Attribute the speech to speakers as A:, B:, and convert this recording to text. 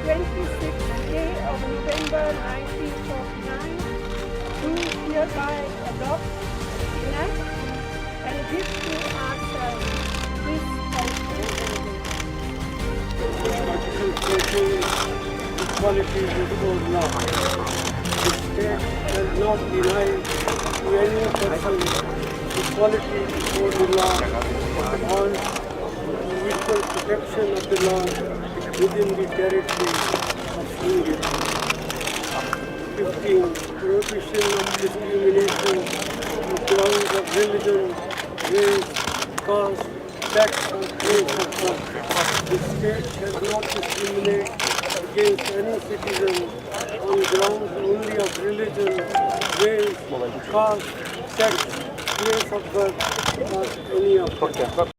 A: 26th day of November 1949, do hereby adopt, enact, and give to ourselves this constitution.
B: Article 13, equality before law. The state does not deny to any person equality before the law or equal protection of the law within the territory of India. 15. Prohibition of discrimination on grounds of religion, race, caste, sex, or place of birth. The state shall not discriminate against any citizen on grounds only of religion, race, caste, sex, place of birth, or any of them.